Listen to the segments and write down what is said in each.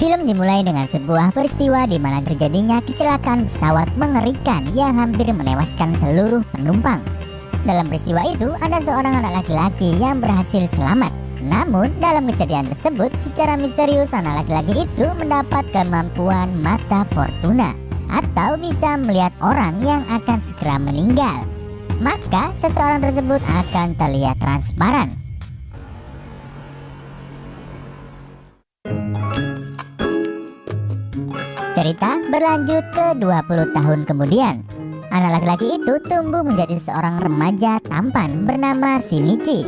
Film dimulai dengan sebuah peristiwa di mana terjadinya kecelakaan pesawat mengerikan yang hampir menewaskan seluruh penumpang. Dalam peristiwa itu ada seorang anak laki-laki yang berhasil selamat. Namun dalam kejadian tersebut secara misterius anak laki-laki itu mendapat kemampuan mata fortuna atau bisa melihat orang yang akan segera meninggal. Maka seseorang tersebut akan terlihat transparan. Cerita berlanjut ke 20 tahun kemudian. Anak laki-laki itu tumbuh menjadi seorang remaja tampan bernama Shinichi.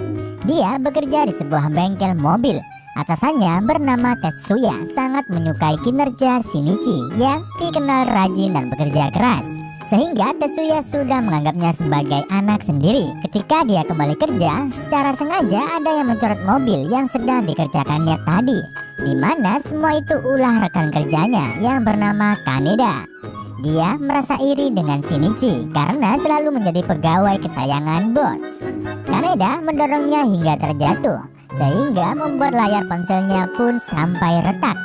Dia bekerja di sebuah bengkel mobil. Atasannya bernama Tetsuya sangat menyukai kinerja Shinichi yang dikenal rajin dan bekerja keras. Sehingga Tetsuya sudah menganggapnya sebagai anak sendiri. Ketika dia kembali kerja, secara sengaja ada yang mencoret mobil yang sedang dikerjakannya tadi, di mana semua itu ulah rekan kerjanya yang bernama Kaneda. Dia merasa iri dengan Shinichi karena selalu menjadi pegawai kesayangan bos. Kaneda mendorongnya hingga terjatuh, sehingga membuat layar ponselnya pun sampai retak.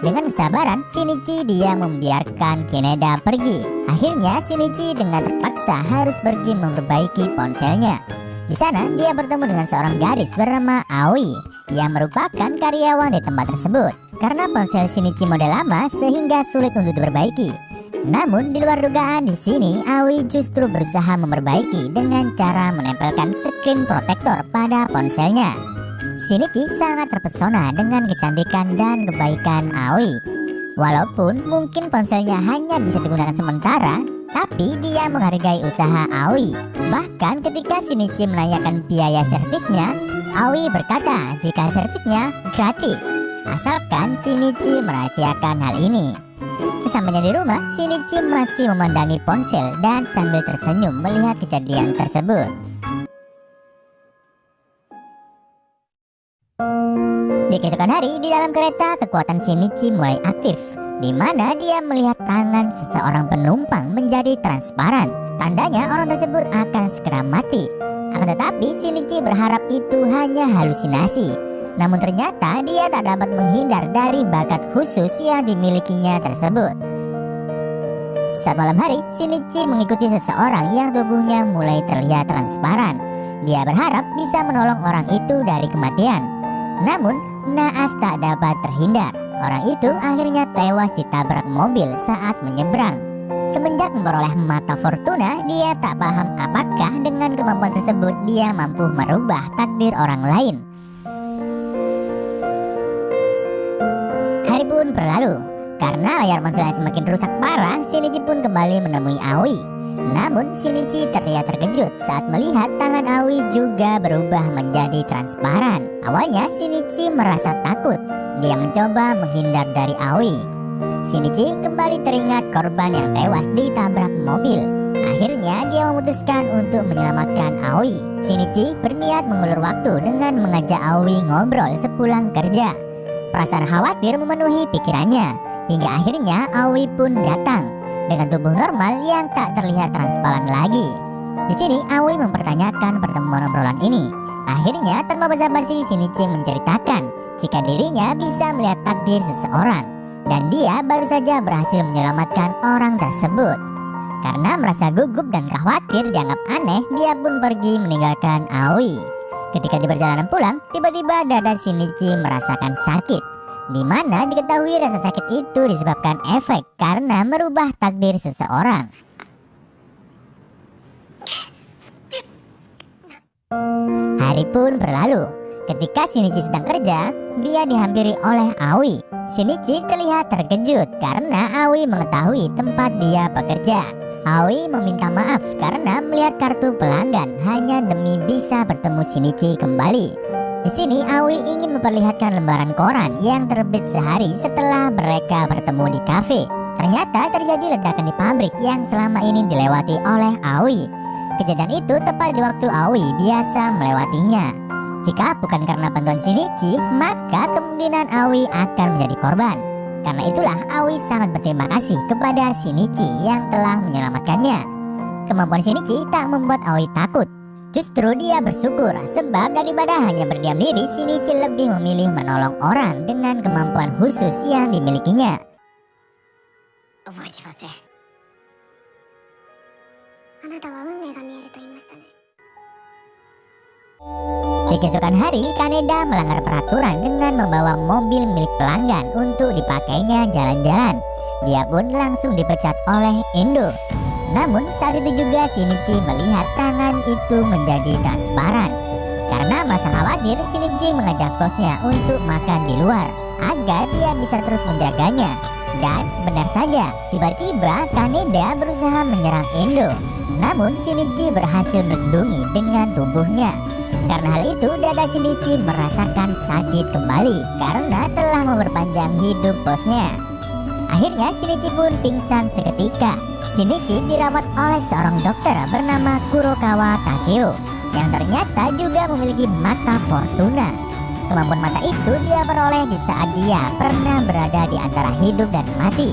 Dengan kesabaran, Shinichi dia membiarkan Kaneda pergi. Akhirnya Shinichi dengan terpaksa harus pergi memperbaiki ponselnya. Di sana dia bertemu dengan seorang gadis bernama Aoi yang merupakan karyawan di tempat tersebut. Karena ponsel Shinichi model lama sehingga sulit untuk diperbaiki. Namun di luar dugaan di sini Aoi justru berusaha memperbaiki dengan cara menempelkan screen protector pada ponselnya. Shinichi sangat terpesona dengan kecantikan dan kebaikan Aoi. Walaupun mungkin ponselnya hanya bisa digunakan sementara, tapi dia menghargai usaha Aoi. Bahkan ketika Shinichi menanyakan biaya servisnya, Aoi berkata jika servisnya gratis, asalkan Shinichi merahasiakan hal ini. Sesampainya di rumah, Shinichi masih memandangi ponsel dan sambil tersenyum melihat kejadian tersebut. Di keesokan hari, di dalam kereta, kekuatan Shinichi mulai aktif, di mana dia melihat tangan seseorang penumpang menjadi transparan. Tandanya orang tersebut akan segera mati. Akan tetapi Shinichi berharap itu hanya halusinasi. Namun ternyata dia tak dapat menghindar dari bakat khusus yang dimilikinya tersebut. Saat malam hari, Shinichi mengikuti seseorang yang tubuhnya mulai terlihat transparan. Dia berharap bisa menolong orang itu dari kematian. Namun, naas tak dapat terhindar. Orang itu akhirnya tewas ditabrak mobil saat menyeberang. Semenjak memperoleh mata fortuna, dia tak paham apakah dengan kemampuan tersebut dia mampu merubah takdir orang lain. Hari pun berlalu. Karena layar ponselnya semakin rusak parah, Shinichi pun kembali menemui Aoi. Namun Shinichi terlihat terkejut saat melihat tangan Aoi juga berubah menjadi transparan. Awalnya Shinichi merasa takut. Dia mencoba menghindar dari Aoi. Shinichi kembali teringat korban yang tewas ditabrak mobil. Akhirnya dia memutuskan untuk menyelamatkan Aoi. Shinichi berniat mengulur waktu dengan mengajak Aoi ngobrol sepulang kerja. Perasaan khawatir memenuhi pikirannya, hingga akhirnya Aoi pun datang dengan tubuh normal yang tak terlihat transparan lagi. Di sini Aoi mempertanyakan pertemuan obrolan ini. Akhirnya tanpa basa-basi Shinichi menceritakan jika dirinya bisa melihat takdir seseorang dan dia baru saja berhasil menyelamatkan orang tersebut. Karena merasa gugup dan khawatir dianggap aneh, dia pun pergi meninggalkan Aoi. Ketika di perjalanan pulang, tiba-tiba dada Shinichi merasakan sakit, di mana diketahui rasa sakit itu disebabkan efek karena merubah takdir seseorang. Hari pun berlalu. Ketika Shinichi sedang kerja, dia dihampiri oleh Aoi. Shinichi terlihat terkejut karena Aoi mengetahui tempat dia bekerja. Aoi meminta maaf karena melihat kartu pelanggan hanya demi bisa bertemu Shinichi kembali. Di sini Aoi ingin memperlihatkan lembaran koran yang terbit sehari setelah mereka bertemu di kafe. Ternyata terjadi ledakan di pabrik yang selama ini dilewati oleh Aoi. Kejadian itu tepat di waktu Aoi biasa melewatinya. Jika bukan karena bantuan Shinichi, maka kemungkinan Aoi akan menjadi korban. Karena itulah Aoi sangat berterima kasih kepada Shinichi yang telah menyelamatkannya. Kemampuan Shinichi tak membuat Aoi takut. Justru dia bersyukur sebab daripada hanya berdiam diri, Shinichi lebih memilih menolong orang dengan kemampuan khusus yang dimilikinya. Di keesokan hari, Kaneda melanggar peraturan dengan membawa mobil milik pelanggan untuk dipakainya jalan-jalan. Dia pun langsung dipecat oleh Endo. Namun saat itu juga Shinichi melihat tangan itu menjadi transparan. Karena masa khawatir, Shinichi mengajak bosnya untuk makan di luar agar dia bisa terus menjaganya. Dan benar saja, tiba-tiba Kaneda berusaha menyerang Endo. Namun Shinichi berhasil melindungi dengan tubuhnya. Karena hal itu, dada Shinichi merasakan sakit kembali karena telah memperpanjang hidup bosnya. Akhirnya Shinichi pun pingsan seketika. Shinichi dirawat oleh seorang dokter bernama Kurokawa Takeo yang ternyata juga memiliki mata fortuna. Kemampuan mata itu dia peroleh di saat dia pernah berada di antara hidup dan mati.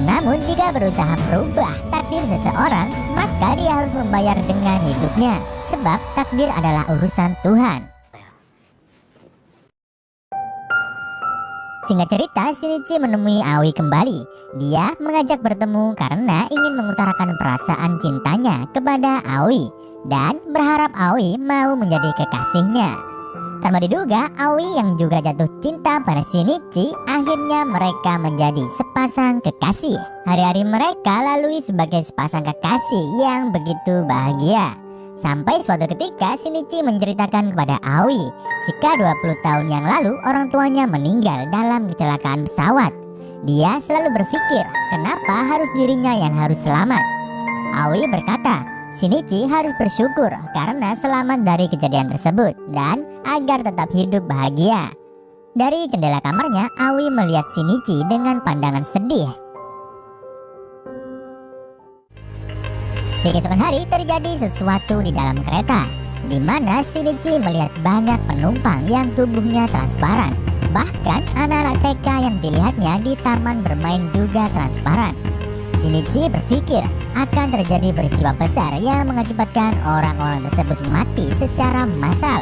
Namun jika berusaha merubah takdir seseorang, maka dia harus membayar dengan hidupnya, sebab takdir adalah urusan Tuhan. Singkat cerita, Shinichi menemui Aoi kembali. Dia mengajak bertemu karena ingin mengutarakan perasaan cintanya kepada Aoi dan berharap Aoi mau menjadi kekasihnya. Tanpa diduga, Aoi yang juga jatuh cinta pada Shinichi, akhirnya mereka menjadi sepasang kekasih. Hari-hari mereka lalui sebagai sepasang kekasih yang begitu bahagia. Sampai suatu ketika Shinichi menceritakan kepada Aoi jika 20 tahun yang lalu orang tuanya meninggal dalam kecelakaan pesawat. Dia selalu berpikir kenapa harus dirinya yang harus selamat. Aoi berkata, Shinichi harus bersyukur karena selamat dari kejadian tersebut dan agar tetap hidup bahagia. Dari jendela kamarnya, Aoi melihat Shinichi dengan pandangan sedih. Di keesokan hari terjadi sesuatu di dalam kereta, di mana Shinichi melihat banyak penumpang yang tubuhnya transparan. Bahkan anak-anak TK yang dilihatnya di taman bermain juga transparan. Shinichi berpikir akan terjadi peristiwa besar yang mengakibatkan orang-orang tersebut mati secara massal.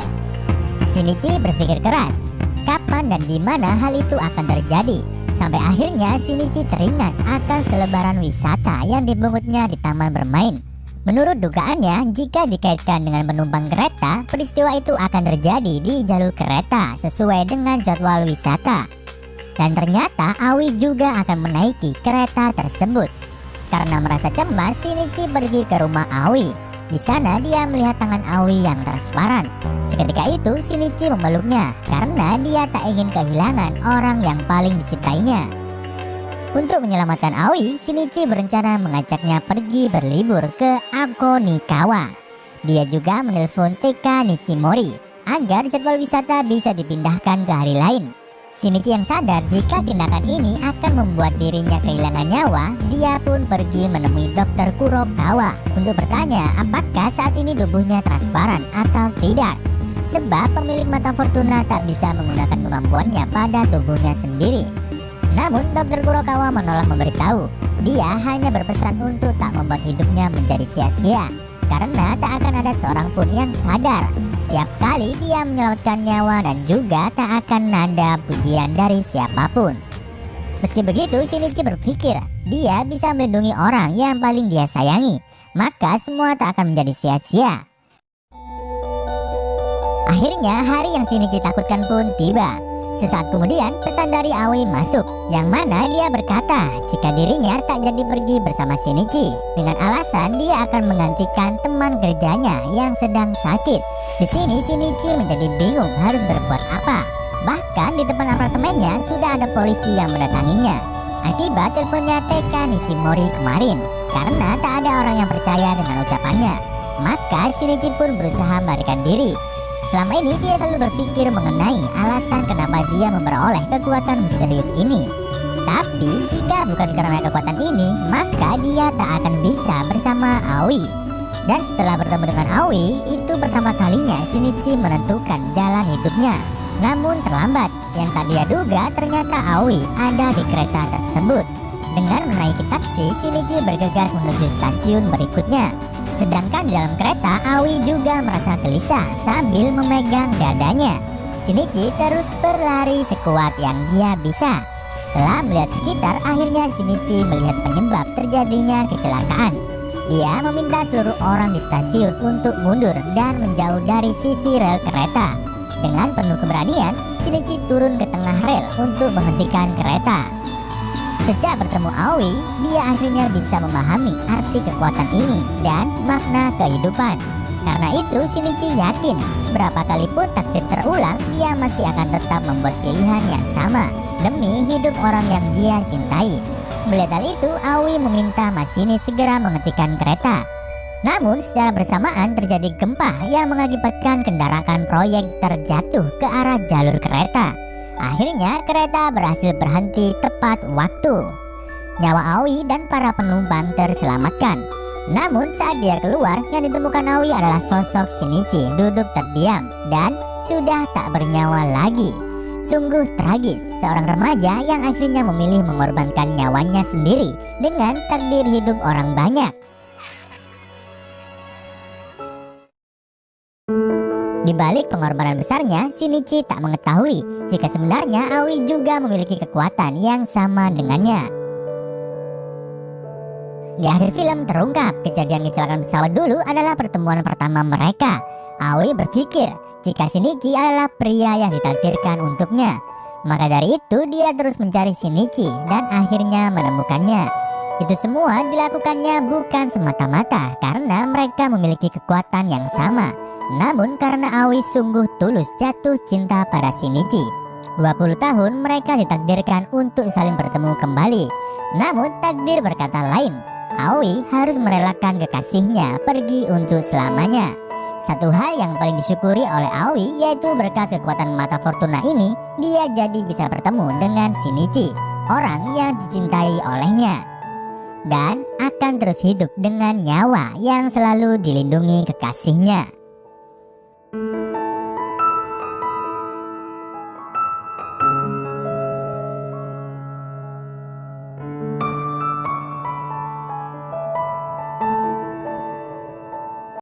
Shinichi berpikir keras, kapan dan di mana hal itu akan terjadi. Sampai akhirnya Shinichi teringat akan selebaran wisata yang dibungkutnya di taman bermain. Menurut dugaannya, jika dikaitkan dengan penumpang kereta, peristiwa itu akan terjadi di jalur kereta sesuai dengan jadwal wisata. Dan ternyata Aoi juga akan menaiki kereta tersebut. Karena merasa cemas, Shinichi pergi ke rumah Aoi. Di sana dia melihat tangan Aoi yang transparan. Seketika itu Shinichi memeluknya karena dia tak ingin kehilangan orang yang paling dicintainya. Untuk menyelamatkan Aoi, Shinichi berencana mengajaknya pergi berlibur ke Akonikawa. Dia juga menelpon TK Nishimori agar jadwal wisata bisa dipindahkan ke hari lain. Shinichi yang sadar jika tindakan ini akan membuat dirinya kehilangan nyawa, dia pun pergi menemui Dr. Kurokawa untuk bertanya apakah saat ini tubuhnya transparan atau tidak. Sebab pemilik mata fortuna tak bisa menggunakan kemampuannya pada tubuhnya sendiri. Namun Dr. Kurokawa menolak memberitahu. Dia hanya berpesan untuk tak membuat hidupnya menjadi sia-sia, karena tak akan ada seorang pun yang sadar tiap kali dia menyelamatkan nyawa, dan juga tak akan ada pujian dari siapapun. Meski begitu, Shinichi berpikir dia bisa melindungi orang yang paling dia sayangi, maka semua tak akan menjadi sia-sia. Akhirnya hari yang Shinichi takutkan pun tiba. Sesaat kemudian pesan dari Aoi masuk, yang mana dia berkata jika dirinya tak jadi pergi bersama Shinichi dengan alasan dia akan menggantikan teman kerjanya yang sedang sakit. Di sini Shinichi menjadi bingung harus berbuat apa. Bahkan di depan apartemennya sudah ada polisi yang mendatanginya akibat teleponnya TK Nishimori kemarin, karena tak ada orang yang percaya dengan ucapannya. Maka Shinichi pun berusaha melarikan diri. Selama ini dia selalu berpikir mengenai alasan kenapa dia memperoleh kekuatan misterius ini. Tapi jika bukan karena kekuatan ini, maka dia tak akan bisa bersama Aoi. Dan setelah bertemu dengan Aoi, itu pertama kalinya Shinichi menentukan jalan hidupnya. Namun terlambat, yang tak dia duga ternyata Aoi ada di kereta tersebut. Dengan menaiki taksi, Shinichi bergegas menuju stasiun berikutnya. Sedangkan di dalam kereta, Aoi juga merasa gelisah sambil memegang dadanya. Shinichi terus berlari sekuat yang dia bisa. Setelah melihat sekitar, akhirnya Shinichi melihat penyebab terjadinya kecelakaan. Dia meminta seluruh orang di stasiun untuk mundur dan menjauh dari sisi rel kereta. Dengan penuh keberanian, Shinichi turun ke tengah rel untuk menghentikan kereta. Sejak bertemu Aoi, dia akhirnya bisa memahami arti kekuatan ini dan makna kehidupan. Karena itu Shinichi yakin berapa kali pun takdir terulang, dia masih akan tetap membuat pilihan yang sama demi hidup orang yang dia cintai. Melihat hal itu, Aoi meminta masinis segera menghentikan kereta. Namun secara bersamaan terjadi gempa yang mengakibatkan kendaraan proyek terjatuh ke arah jalur kereta. Akhirnya kereta berhasil berhenti tepat waktu. Nyawa Aoi dan para penumpang terselamatkan. Namun saat dia keluar, yang ditemukan Aoi adalah sosok Shinichi duduk terdiam dan sudah tak bernyawa lagi. Sungguh tragis, seorang remaja yang akhirnya memilih mengorbankan nyawanya sendiri dengan takdir hidup orang banyak. Di balik pengorbanan besarnya, Shinichi tak mengetahui jika sebenarnya Aoi juga memiliki kekuatan yang sama dengannya. Di akhir film terungkap kejadian kecelakaan pesawat dulu adalah pertemuan pertama mereka. Aoi berpikir jika Shinichi adalah pria yang ditakdirkan untuknya. Maka dari itu dia terus mencari Shinichi dan akhirnya menemukannya. Itu semua dilakukannya bukan semata-mata karena mereka memiliki kekuatan yang sama, namun karena Aoi sungguh tulus jatuh cinta pada Shinichi. 20 tahun mereka ditakdirkan untuk saling bertemu kembali. Namun takdir berkata lain. Aoi harus merelakan kekasihnya pergi untuk selamanya. Satu hal yang paling disyukuri oleh Aoi yaitu berkat kekuatan mata Fortuna ini, dia jadi bisa bertemu dengan Shinichi, orang yang dicintai olehnya, dan akan terus hidup dengan nyawa yang selalu dilindungi kekasihnya.